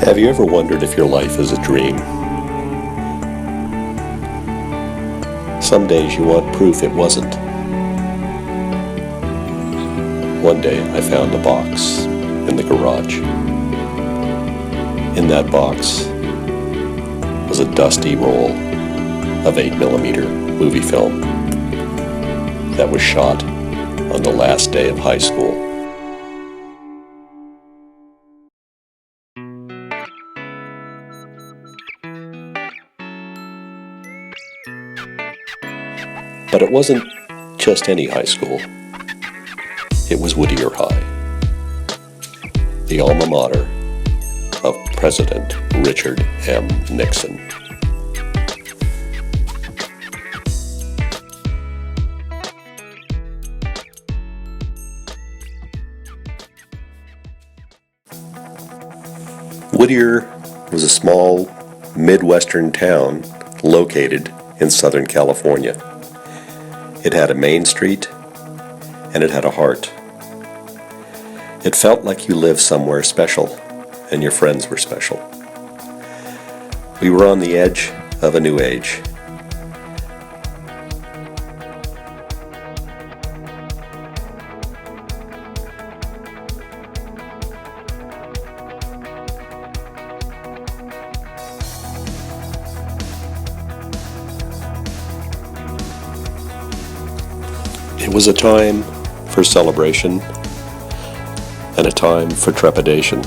Have you ever wondered if your life is a dream? Some days you want proof it wasn't. One day I found a box in the garage. In that box was a dusty roll of 8mm movie film that was shot on the last day of high school. But it wasn't just any high school. It was Whittier High, the alma mater of President Richard M. Nixon. Whittier was a small Midwestern town located in Southern California. It had a main street, and it had a heart. It felt like you lived somewhere special, and your friends were special. We were on the edge of a new age. It was a time for celebration and a time for trepidation.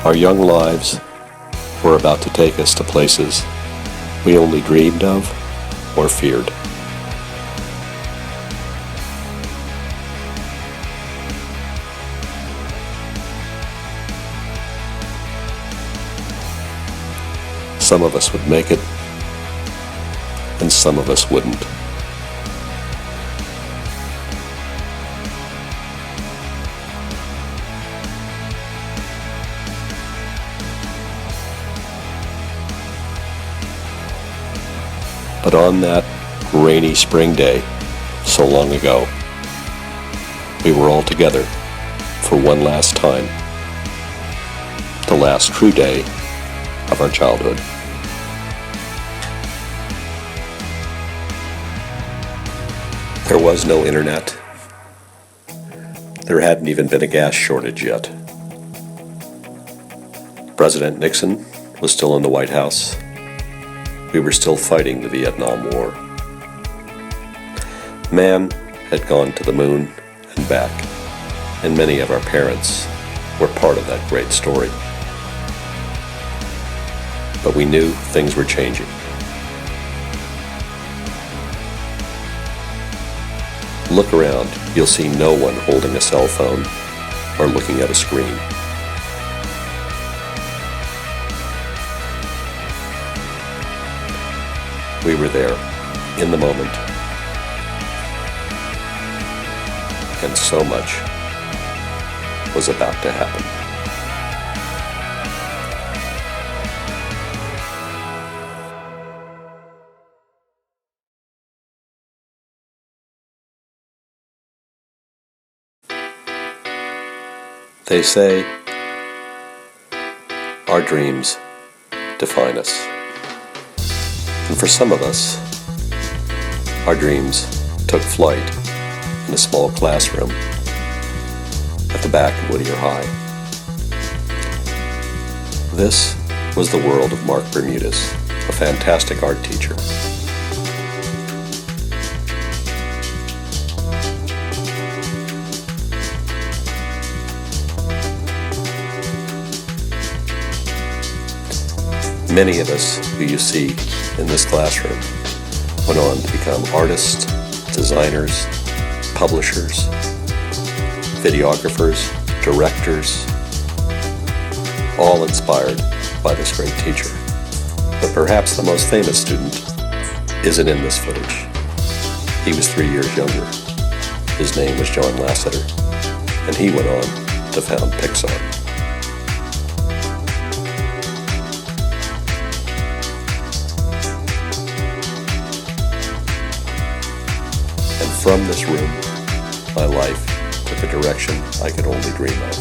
Our young lives were about to take us to places we only dreamed of or feared. Some of us would make it, and some of us wouldn't. But on that rainy spring day, so long ago, we were all together for one last time, the last true day of our childhood. There was no internet. There hadn't even been a gas shortage yet. President Nixon was still in the White House. We were still fighting the Vietnam War. Man had gone to the moon and back, and many of our parents were part of that great story. But we knew things were changing. Look around, you'll see no one holding a cell phone or looking at a screen. We were there, in the moment, and so much was about to happen. They say our dreams define us. And for some of us, our dreams took flight in a small classroom at the back of Whittier High. This was the world of Mark Bermudez, a fantastic art teacher. Many of us who you see in this classroom went on to become artists, designers, publishers, videographers, directors, all inspired by this great teacher. But perhaps the most famous student isn't in this footage. He was 3 years younger. His name was John Lasseter, and he went on to found Pixar. From this room, my life took a direction I could only dream of.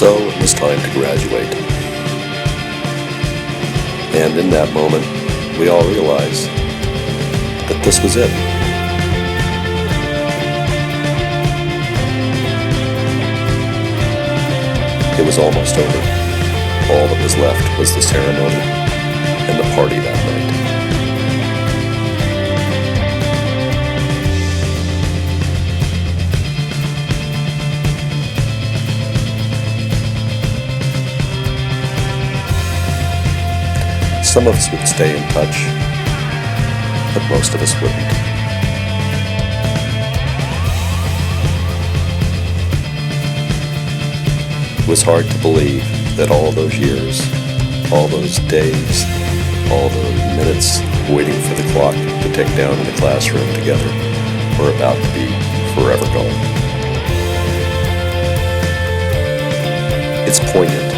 So it was time to graduate. And in that moment, we all realized that this was it. It was almost over. All that was left was the ceremony and the party that night. Some of us would stay in touch, but most of us wouldn't. It was hard to believe that all those years, all those days, all those minutes waiting for the clock to tick down in the classroom together were about to be forever gone. It's poignant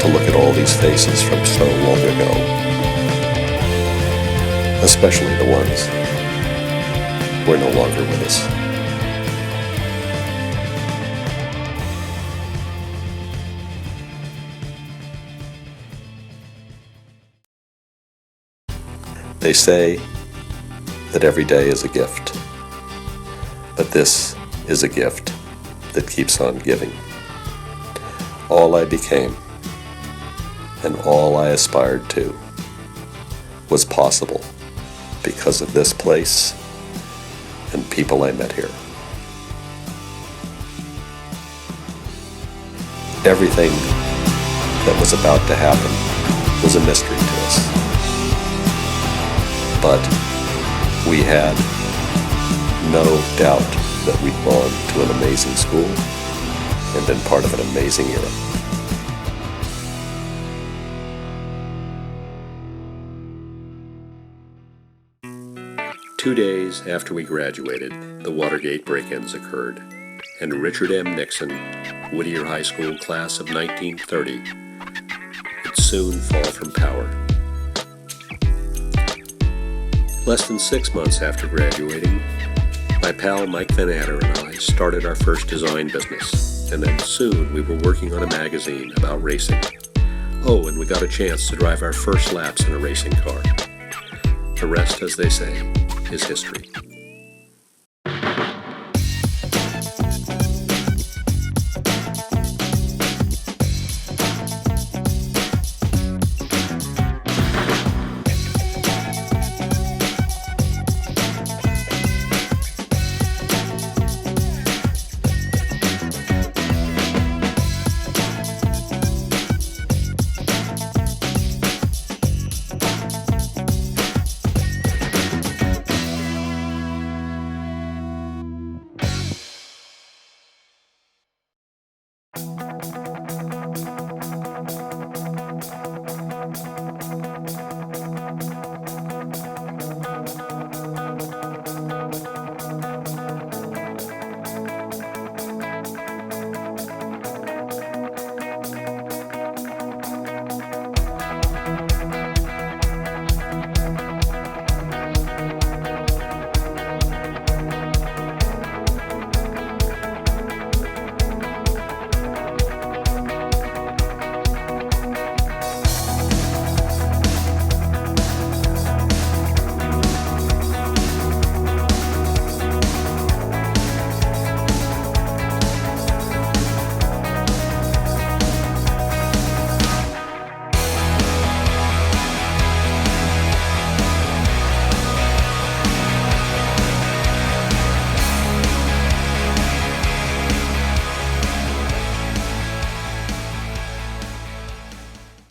to look at all these faces from so long ago, especially the ones who are no longer with us. They say that every day is a gift, but this is a gift that keeps on giving. All I became and all I aspired to was possible because of this place and people I met here. Everything that was about to happen was a mystery to us. But we had no doubt that we'd gone to an amazing school and been part of an amazing era. Two days after we graduated, the Watergate break-ins occurred, and Richard M. Nixon, Whittier High School class of 1930, would soon fall from power. Less than 6 months after graduating, my pal Mike Van Adder and I started our first design business, and then soon we were working on a magazine about racing. Oh, and we got a chance to drive our first laps in a racing car. The rest, as they say, is history.